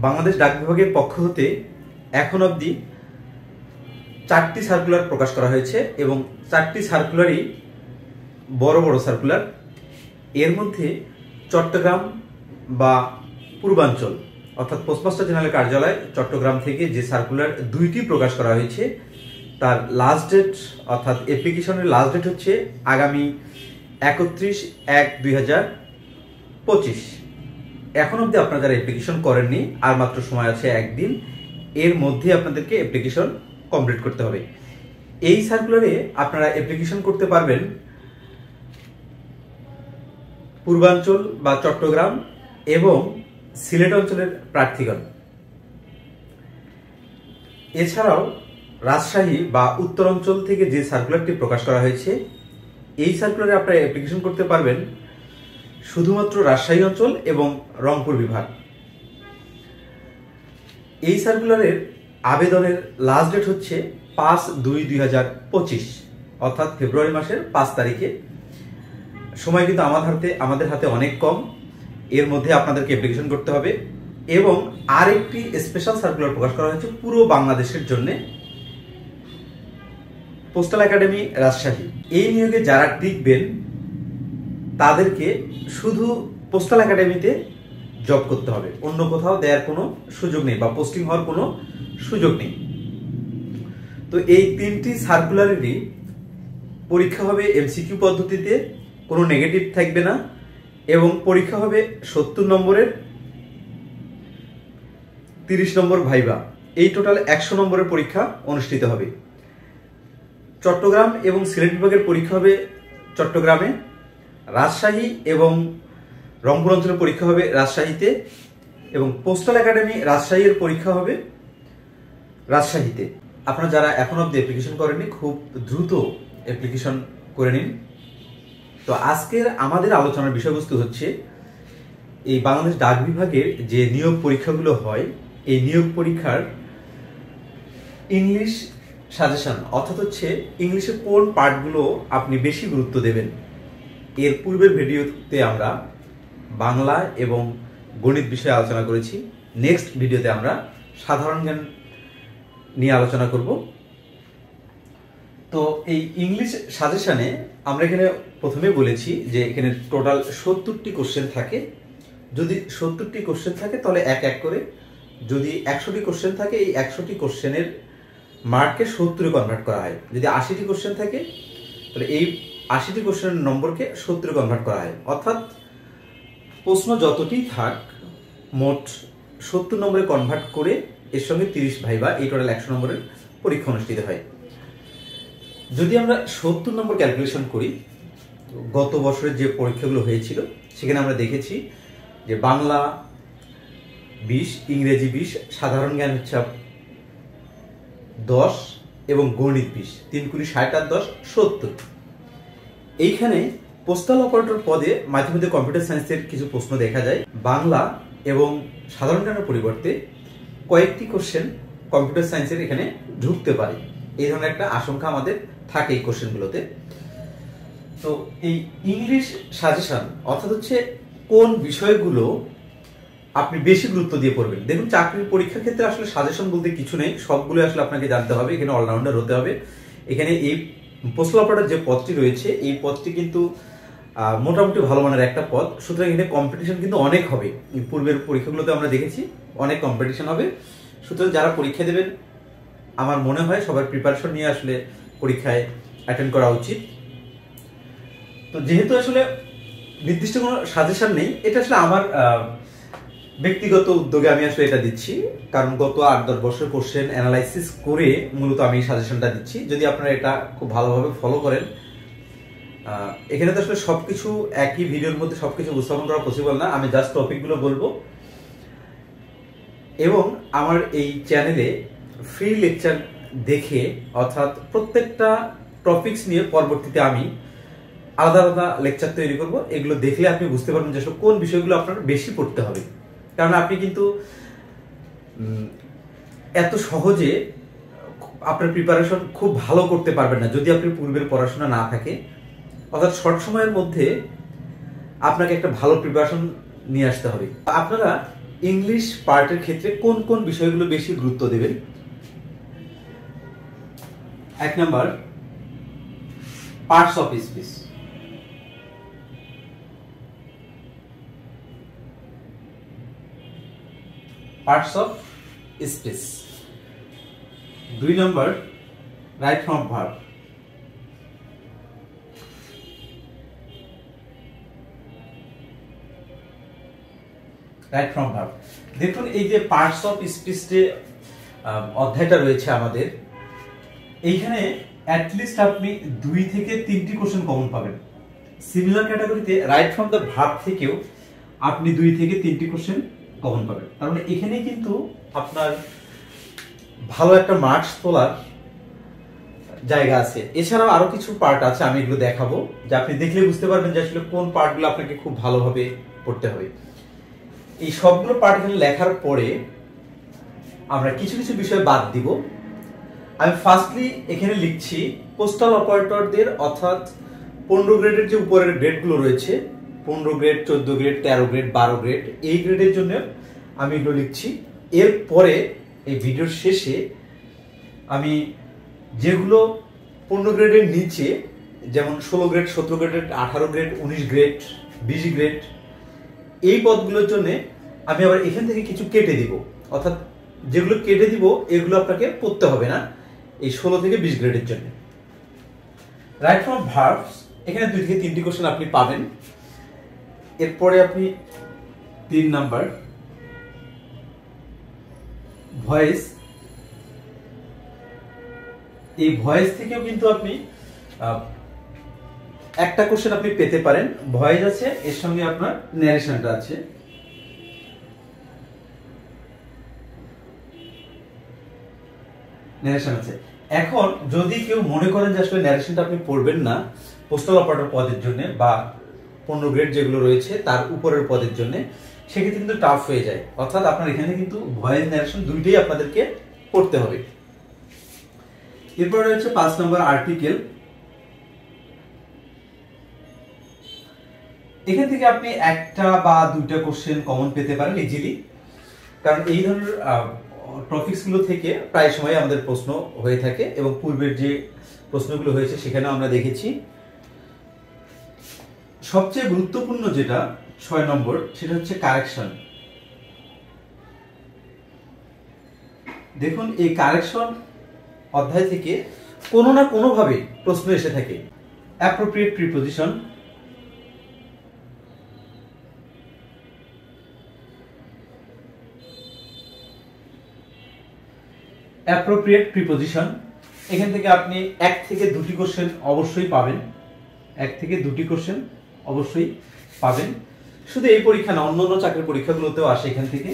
বাংলাদেশ ডাক বিভাগের পক্ষ হতে এখন অবধি 4টি সার্কুলার প্রকাশ করা হয়েছে এবং 4টি সার্কুলারই বড় বড় সার্কুলার। এর মধ্যে চট্টগ্রাম বা পূর্বাঞ্চল অর্থাৎ পোস্টমাস্টার জেনারেল কার্যালয় চট্টগ্রাম থেকে যে সার্কুলার 2টি প্রকাশ করা হয়েছে তার লাস্ট ডেট অর্থাৎ অ্যাপ্লিকেশনের লাস্ট ডেট হচ্ছে আগামী 31/1/2025। এখন অবধি আপনারা যারা অ্যাপ্লিকেশন করেননি আর মাত্র সময় আছে একদিন, এর মধ্যে আপনাদেরকে অ্যাপ্লিকেশন কমপ্লিট করতে হবে। এই সার্কুলারে আপনারা অ্যাপ্লিকেশন করতে পারবেন পূর্বাঞ্চল বা চট্টগ্রাম এবং সিলেট অঞ্চলের প্রার্থীগণ। এছাড়াও রাজশাহী বা উত্তরাঞ্চল থেকে যে সার্কুলারটি প্রকাশ করা হয়েছে এই সার্কুলারে আপনারা অ্যাপ্লিকেশন করতে পারবেন শুধুমাত্র রাজশাহী অঞ্চল এবং রংপুর বিভাগ। এই সার্কুলারের আবেদনের লাস্ট ডেট হচ্ছে 5/2/2025 অর্থাৎ ফেব্রুয়ারি মাসের 5 তারিখে। সময় কিন্তু আমাদের হাতে অনেক কম, এর মধ্যে আপনাদেরকে অ্যাপ্লিকেশন করতে হবে। এবং আরেকটি স্পেশাল সার্কুলার প্রকাশ করা হয়েছে পুরো বাংলাদেশের জন্য, পোস্টাল একাডেমি রাজশাহী। এই নিয়োগে যারা টিকবেন তাদেরকে শুধু পোস্টাল একাডেমিতে জব করতে হবে, অন্য কোথাও দেওয়ার কোনো সুযোগ নেই বা পোস্টিং হওয়ার কোনো সুযোগ নেই। তো এই 3টি সার্কুলারেরই পরীক্ষা হবে এমসিকিউ পদ্ধতিতে, কোনো নেগেটিভ থাকবে না এবং পরীক্ষা হবে 70 নম্বরের, 30 নম্বর ভাইবা, এই টোটাল 100 নম্বরের পরীক্ষা অনুষ্ঠিত হবে। চট্টগ্রাম এবং সিলেট বিভাগের পরীক্ষা হবে চট্টগ্রামে, রাজশাহী এবং রংপুর অঞ্চলের পরীক্ষা হবে রাজশাহীতে এবং পোস্টাল একাডেমি রাজশাহীর পরীক্ষা হবে রাজশাহীতে। আপনারা যারা এখন অবধি অ্যাপ্লিকেশন করেননি খুব দ্রুত অ্যাপ্লিকেশন করে নিন। তো আজকের আমাদের আলোচনার বিষয়বস্তু হচ্ছে এই বাংলাদেশ ডাক বিভাগের যে নিয়োগ পরীক্ষাগুলো হয় এই নিয়োগ পরীক্ষার ইংলিশ সাজেশন, অর্থাৎ হচ্ছে ইংলিশের কোন পার্টগুলো আপনি বেশি গুরুত্ব দেবেন। এর পূর্বের ভিডিওতে আমরা বাংলা এবং গণিত বিষয়ে আলোচনা করেছি, নেক্সট ভিডিওতে আমরা সাধারণ জ্ঞান নিয়ে আলোচনা করব। তো এই ইংলিশ সাজেশনে আমরা এখানে প্রথমে বলেছি যে এখানে টোটাল 70টি কোশ্চেন থাকে। যদি 70টি কোশ্চেন থাকে তাহলে এক এক করে, যদি 100টি কোশ্চেন থাকে এই 100টি কোশ্চেনের মার্ককে 70-এ কনভার্ট করা হয়। যদি 80টি কোশ্চেন থাকে তাহলে এই 80টি কোশ্চেনের নম্বরকে 70-এ কনভার্ট করা হয়। অর্থাৎ প্রশ্ন যতটি থাক মোট 70 নম্বরে কনভার্ট করে এর সঙ্গে 30 ভাইবা, এই টোটাল 100 নম্বরের পরীক্ষা অনুষ্ঠিত হয়। যদি আমরা 70 নম্বর ক্যালকুলেশন করি, গত বছরের যে পরীক্ষাগুলো হয়েছিল সেখানে আমরা দেখেছি যে বাংলা 20, ইংরেজি 20, সাধারণ জ্ঞান হচ্ছে 10 এবং গণিত 20, 3 × 60 আর 10 70। এইখানে পোস্টাল অপারেটর পদে মাঝে মধ্যে কম্পিউটার সায়েন্সের কিছু প্রশ্ন দেখা যায়। বাংলা এবং সাধারণ জ্ঞানের পরিবর্তে কয়েকটি কোশ্চেন কম্পিউটার সায়েন্সের এখানে ঢুকতে পারে, এই ধরনের একটা আশঙ্কা আমাদের থাকে এই কোশ্চেনগুলোতে। তো এই ইংলিশ সাজেশন অর্থাৎ হচ্ছে কোন বিষয়গুলো আপনি বেশি গুরুত্ব দিয়ে পড়বেন। দেখুন, চাকরির পরীক্ষার ক্ষেত্রে আসলে সাজেশন বলতে কিছু নেই, সবগুলো আসলে আপনাকে জানতে হবে, এখানে অলরাউন্ডার হতে হবে। এখানে এই পোস্টাল অপারেটর যে পদটি রয়েছে এই পদটি কিন্তু মোটামুটি ভালো মানের একটা পদ, সুতরাং এখানে কম্পিটিশন কিন্তু অনেক হবে। পূর্বের পরীক্ষাগুলোতে আমরা দেখেছি অনেক কম্পিটিশন হবে, সুতরাং যারা পরীক্ষা দেবেন আমার মনে হয় সবার প্রিপারেশন নিয়ে আসলে পরীক্ষায় অ্যাটেন্ড করা উচিত। তো যেহেতু আসলে নির্দিষ্ট কোনো সাজেশন নেই, এটা আসলে আমার ব্যক্তিগত উদ্যোগে আমি আসলে এটা দিচ্ছি, কারণ গত 8-10 বছর কোশ্চেন অ্যানালাইসিস করে মূলত আমি সাজেশনটা দিচ্ছি। যদি আপনারা এটা খুব ভালোভাবে ফলো করেন, এখানে তো আসলে সবকিছু একই ভিডিওর মধ্যে সবকিছু উপস্থাপন করা পসিবল না, আমি জাস্ট টপিকগুলো বলবো। এবং আমার এই চ্যানেলে ফ্রি লেকচার দেখে, অর্থাৎ প্রত্যেকটা টপিকস নিয়ে পরবর্তীতে আমি আলাদা আলাদা লেকচার তৈরি করব। এগুলো দেখলে আপনি বুঝতে পারবেন যে কোন বিষয়গুলো আপনার বেশি পড়তে হবে, কারণ আপনি কিন্তু এত সহজে আপনার প্রিপারেশন খুব ভালো করতে পারবেন না যদি আপনার পূর্বের পড়াশোনা না থাকে। অর্থাৎ শর্ট সময়ের মধ্যে আপনাকে একটা ভালো প্রিপারেশন নিয়ে আসতে হবে। আপনারা ইংলিশ পার্টের ক্ষেত্রে কোন কোন বিষয়গুলো বেশি গুরুত্ব দেবেন? 1 number parts of speech, parts of speech. 2 number right from verb. 'Right from verb'. দেখুন এই যে পার্টস অফ স্পিচ যে অধ্যায়টা রয়েছে আমাদের, এইখানে অ্যাটলিস্ট আপনি 2 থেকে 3টি কোশ্চেন কমন পাবেন। সিমিলার ক্যাটাগরিতে রাইট ফ্রম দ্য ভার্ব থেকেও আপনি 2 থেকে 3টি কোশ্চেন কমন পাবেন। তার মানে এখানে কিন্তু আপনার ভালো একটা মার্কস তোলার জায়গা আছে। এছাড়াও আরো কিছু পার্ট আছে, আমি এগুলো দেখাবো, যে আপনি দেখলে বুঝতে পারবেন যে আসলে কোন পার্টগুলো আপনাকে খুব ভালোভাবে পড়তে হবে। এই সবগুলো পার্ট এখানে লেখার পরে আমরা কিছু কিছু বিষয় বাদ দিব। আমি ফার্স্টলি এখানে লিখছি পোস্টাল অপারেটরদের, অর্থাৎ 15 গ্রেডের যে উপরের গ্রেডগুলো রয়েছে, 15 গ্রেড, 14 গ্রেড, 13 গ্রেড, 12 গ্রেড, এই গ্রেডের জন্য আমি এগুলো লিখছি। এরপরে এই ভিডিওর শেষে আমি যেগুলো 15 গ্রেডের নিচে, যেমন 16 grade, 17 grade, 18 grade, 19 grade, 20 grade, এই পদগুলোর জন্য আমি আবার এখান থেকে কিছু কেটে দিব। অর্থাৎ যেগুলো কেটে দিব এগুলো আপনাকে পড়তে হবে না এই 16 থেকে 20 গ্রেডের জন্য। রাইট ফ্রম ভার্বস, এখানে 2 থেকে 3টি কোশ্চেন আপনি পাবেন। এরপরে আপনি 3 নাম্বার ভয়েস, এই ভয়েস থেকেও কিন্তু আপনি একটা কোশ্চেন আপনি পেতে পারেন। ভয়েস আছে, এর সঙ্গে আপনার ন্যারেশনটা আছে। ন্যারেশন আছে। এখন যদি কেউ মনে করেন যে আসলে ন্যারেশনটা আপনি পড়বেন না পোস্টাল অপারেটর পদের জন্য বা 15 গ্রেড যেগুলো রয়েছে তার উপরের পদের জন্য, সেক্ষেত্রে কিন্তু টাফ হয়ে যায়। অর্থাৎ আপনার এখানে কিন্তু ভয়েস, ন্যারেশন দুইটাই আপনাদেরকে পড়তে হবে। এরপর রয়েছে 5 নম্বর আর্টিকেল। এখান থেকে আপনি একটা বা 2টা কোশ্চেন কমন পেতে পারেন ইজিলি, কারণ এই ধরনের টপিকস গুলো থেকে প্রায় সময় আমাদের প্রশ্ন হয়ে থাকে এবং পূর্বের যে প্রশ্নগুলো হয়েছে সেখানেও আমরা দেখেছি। সবচেয়ে গুরুত্বপূর্ণ যেটা 6 নম্বর, সেটা হচ্ছে কারেকশন। দেখুন এই কারেকশন অধ্যায় থেকে কোনো না কোনো ভাবে প্রশ্ন এসে থাকে। অ্যাপ্রোপ্রিয়েট প্রিপোজিশন, অ্যাপ্রোপ্রিয়েট প্রিপোজিশন, এখান থেকে আপনি 1 থেকে 2টি কোশ্চেন অবশ্যই পাবেন। 1 থেকে 2টি কোশ্চেন অবশ্যই পাবেন। শুধু এই পরীক্ষা না, অন্যান্য চাকরির পরীক্ষাগুলোতেও আসে এখান থেকে।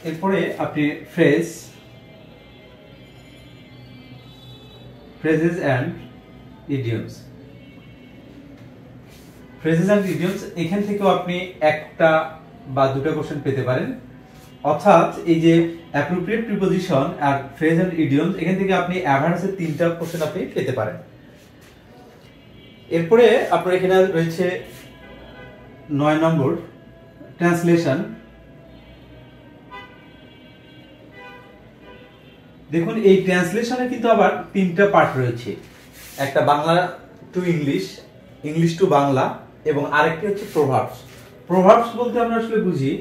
এরপরে আপনি phrases and idioms, phrases and idioms, এখান থেকেও আপনি একটা বা 2টা কোশ্চেন পেতে পারেন। অর্থাৎ এই যে অ্যাপ্রোপ্রিয়েট প্রিপোজিশন আর ফ্রেজ এন্ড ইডিয়মস, এখান থেকে আপনি এভারেজে 3টা কোশ্চেন আপনি পেতে পারেন। এরপরে আপনার এখানে রয়েছে 9 নম্বর ট্রান্সলেশন। দেখুন এই ট্রান্সলেশনে কিন্তু আবার 3টা পার্ট রয়েছে, একটা Bangla to English, English to Bangla, এবং আরেকটি হচ্ছে প্রভাবস। প্রভাবস বলতে আমরা আসলে বুঝি,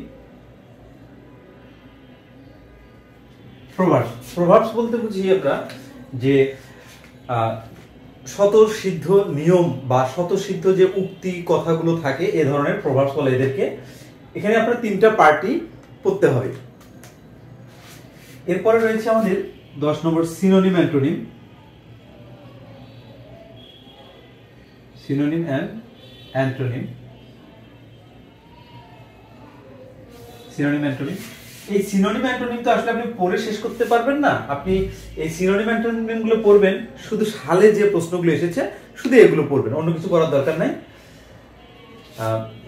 প্রভাবস বলতে বুঝি আমরা যে স্বতঃসিদ্ধ নিয়ম বা স্বতঃসিদ্ধ যে উক্তি কথাগুলো থাকে, এ ধরনের প্রভাবস বলে এদেরকে। এখানে আপনার 3টা পার্টি পড়তে হবে। এরপরে রয়েছে আমাদের 10 number synonym antonym, synonym and antonym, synonym antonym. এই সিনোনিম অ্যান্টোনিম তো আসলে আপনি পড়ে শেষ করতে পারবেন না। আপনি এই সিনোনিম অ্যান্টোনিম গুলো পড়বেন, শুধু সালে যে প্রশ্নগুলো এসেছে শুধু এগুলো পড়বেন, অন্য কিছু করার দরকার নাই।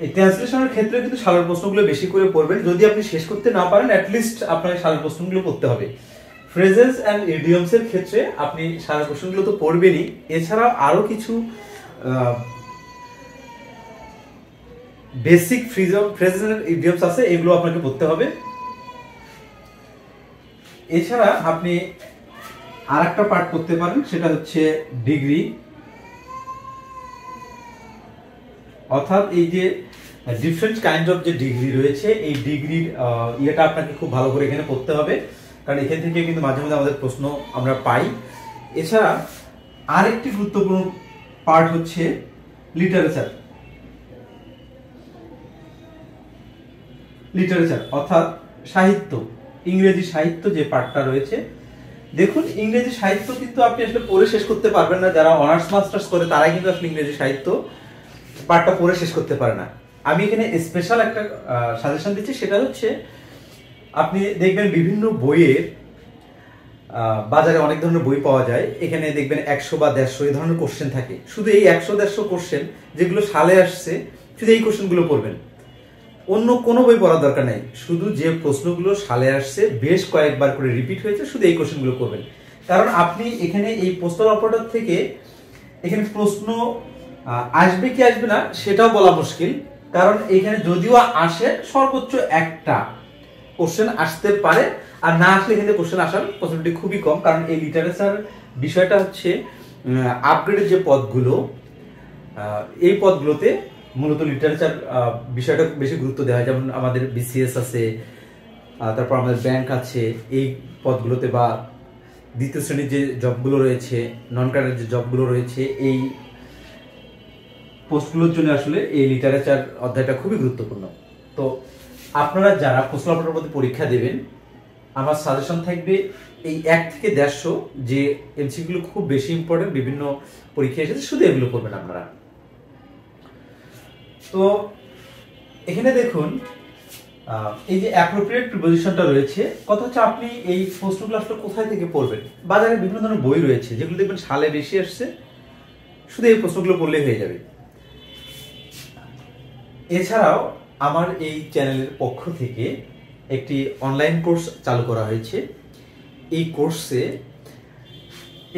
এই ট্রান্সলেশনের ক্ষেত্রে কিন্তু সালের প্রশ্নগুলো বেশি করে পড়বেন। যদি আপনি শেষ করতে না পারেন, অ্যাটলিস্ট আপনার সালের প্রশ্নগুলো পড়তে হবে। ফ্রেজেস অ্যান্ড ইডিয়মস এর ক্ষেত্রে আপনি সালের প্রশ্নগুলো তো পড়বেনই, এছাড়াও আরো কিছু বেসিক ফ্রেজেস এন্ড ইডিয়মস আছে, এগুলো আপনাকে পড়তে হবে। এছাড়া আপনি আরেকটা পার্ট করতে পারেন, সেটা হচ্ছে ডিগ্রি, অর্থাৎ এই যে ডিফারেন্ট কাইন্ড অফ যে ডিগ্রি রয়েছে, এই ডিগ্রির ইয়েটা আপনাকে খুব ভালো করে এখানে পড়তে হবে, কারণ এখান থেকে কিন্তু মাঝে মাঝে আমাদের প্রশ্ন আমরা পাই। এছাড়া আরেকটি গুরুত্বপূর্ণ পার্ট হচ্ছে লিটারেচার, অর্থাৎ সাহিত্য, ইংরেজি সাহিত্য যে পার্টটা রয়েছে। দেখুন, ইংরেজি সাহিত্য কিন্তু আপনি আসলে পড়ে শেষ করতে পারবেন না। যারা অনার্স মাস্টার্স করে তারাই কিন্তু আসলে ইংরেজি সাহিত্য পার্টটা পড়ে শেষ করতে পারে না। আমি এখানে স্পেশাল একটা সাজেশন দিচ্ছি, সেটা হচ্ছে আপনি দেখবেন বিভিন্ন বইয়ের বাজারে অনেক ধরনের বই পাওয়া যায়, এখানে দেখবেন 100 বা 150 এই ধরনের কোশ্চেন থাকে। শুধু এই 100-150 কোশ্চেন যেগুলো সালে আসছে, শুধু এই কোশ্চেনগুলো পড়বেন, অন্য কোনো বই পড়ার দরকার নেই। শুধু যে প্রশ্নগুলো সালে আসছে, বেশ কয়েকবার করে রিপিট হয়েছে, শুধু এই কোশ্চেনগুলো করবেন। কারণ আপনি এখানে এই পোস্টাল অপারেটর থেকে এখানে প্রশ্ন আসবে কি আসবে না সেটাও বলা মুশকিল, কারণ এখানে যদিও আসে সর্বোচ্চ একটা কোশ্চেন আসতে পারে, আর না আসলে এখানে কোশ্চেন আসার পসিবিলিটি খুবই কম। কারণ এই লিটারেচার বিষয়টা হচ্ছে আপগ্রেডের যে পদগুলো, এই পদগুলোতে মূলত লিটারেচার বিষয়টা বেশি গুরুত্ব দেওয়া হয়। যেমন আমাদের বিসিএস আছে, তারপর আমাদের ব্যাংক আছে, এই পদগুলোতে বা দ্বিতীয় শ্রেণীর যে জবগুলো রয়েছে, নন ক্যাডার যে জবগুলো রয়েছে, এই পোস্টগুলোর জন্য আসলে এই লিটারেচার অধ্যায়টা খুবই গুরুত্বপূর্ণ। তো আপনারা যারা পোস্টাল অপারেটর পদে পরীক্ষা দেবেন, আমার সাজেশন থাকবে এই 1 থেকে 150 যে এমসিকিউগুলো খুব বেশি ইম্পর্টেন্ট, বিভিন্ন পরীক্ষা এসেছে, শুধু এগুলো করবেন আপনারা। তো এখানে দেখুন, এই যে অ্যাপ্রোপ্রিয়েট প্রিপোজিশনটা রয়েছে, কথা হচ্ছে আপনি এই প্রশ্নগুলো আসলে কোথায় থেকে পড়বেন। বাজারে বিভিন্ন ধরনের বই রয়েছে যেগুলো দেখবেন সালে বেশি আসছে, শুধু এই প্রশ্নগুলো পড়লেই হয়ে যাবে। এছাড়াও আমার এই চ্যানেলের পক্ষ থেকে একটি অনলাইন কোর্স চালু করা হয়েছে। এই কোর্সে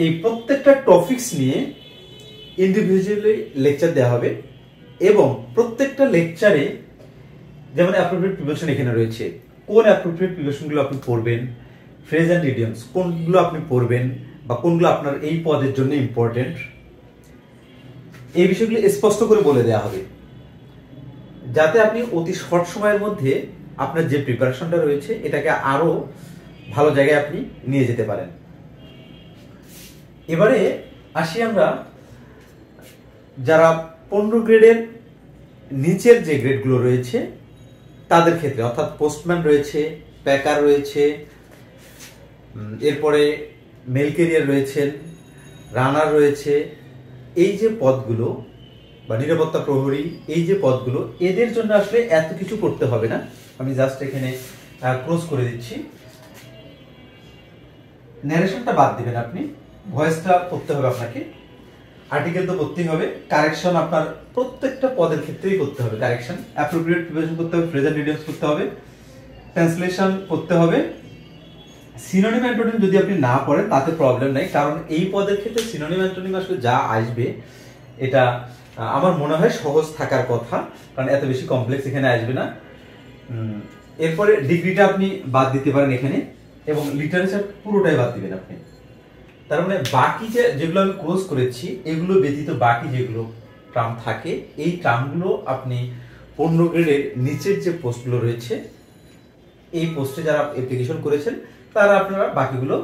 এই প্রত্যেকটা টপিকস নিয়ে ইন্ডিভিজুয়ালি লেকচার দেওয়া হবে, এবং প্রত্যেকটা লেকচারে যেমন অ্যাপ্রোপ্রিয়েট প্রিপোজিশন এখানে রয়েছে, কোন অ্যাপ্রোপ্রিয়েট প্রিপোজিশনগুলো আপনি পড়বেন, ফ্রেজ অ্যান্ড ইডিয়মস কোনগুলো আপনি পড়বেন, বা কোনগুলো আপনার এই পদের জন্য ইম্পর্টেন্ট, এই বিষয়গুলো স্পষ্ট করে বলে দেওয়া হবে, যাতে আপনি অতি শর্ট সময়ের মধ্যে আপনার যে প্রিপারেশনটা রয়েছে এটাকে আরো ভালো জায়গায় আপনি নিয়ে যেতে পারেন। এবারে আসি আমরা যারা 15 গ্রেডের নিচের যে গ্রেডগুলো রয়েছে তাদের ক্ষেত্রে, অর্থাৎ পোস্টম্যান রয়েছে, প্যাকার রয়েছে, এরপরে মেল ক্যারিয়ার রয়েছেন, রানার রয়েছে, এই যে পদগুলো বা নিরাপত্তা প্রহরী, এই যে পদগুলো, এদের জন্য আসলে এত কিছু করতে হবে না। আমি জাস্ট এখানে ক্লোজ করে দিচ্ছি। ন্যারেশনটা বাদ দিবেন, আপনি ভয়েসটা পড়তে হবে আপনাকে, আর্টিকেল তো পড়তেই হবে, কারেকশন আপনার প্রত্যেকটা পদের ক্ষেত্রেই করতে হবে, কারেকশন, অ্যাপ্রোপ্রিয়েট প্রিপোজিশন করতে হবে, ফ্রেজ এন্ড ইডিয়মস করতে হবে, ট্রান্সলেশন করতে হবে। সিনোনিম অ্যান্টোনিম যদি আপনি না পড়েন তাতে প্রবলেম নাই, কারণ এই পদের ক্ষেত্রে সিনোনিম অ্যান্টোনিম আসলে যা আসবে এটা আমার মনে হয় সহজ থাকার কথা, কারণ এত বেশি কমপ্লেক্স এখানে আসবে না। এরপরে ডিগ্রিটা আপনি বাদ দিতে পারেন এখানে, এবং লিটারেচার পুরোটাই বাদ দিবেন আপনি। তার মানে বাকি যেগুলো আমি ক্লোজ করেছি এগুলো ব্যতীত বাকি যেগুলো টার্ম থাকে, এই টার্মগুলো আপনি 15 গ্রেডের নিচের যে পোস্টগুলো রয়েছে, এই পোস্টে যারা অ্যাপ্লিকেশন করেছেন তারা আপনারা বাকিগুলো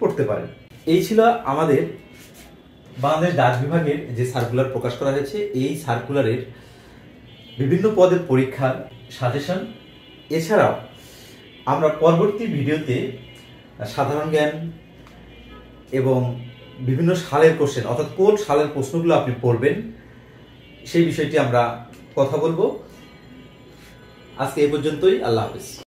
পড়তে পারেন। এই ছিল আমাদের বাংলাদেশ ডাক বিভাগের যে সার্কুলার প্রকাশ করা হয়েছে, এই সার্কুলারের বিভিন্ন পদের পরীক্ষার সাজেশন। এছাড়াও আমরা পরবর্তী ভিডিওতে সাধারণ জ্ঞান এবং বিভিন্ন সালের কোশ্চেন, অর্থাৎ কোন সালের প্রশ্নগুলো আপনি পড়বেন সেই বিষয়টি আমরা কথা বলবো। আজকে এই পর্যন্তই, আল্লাহ হাফেজ।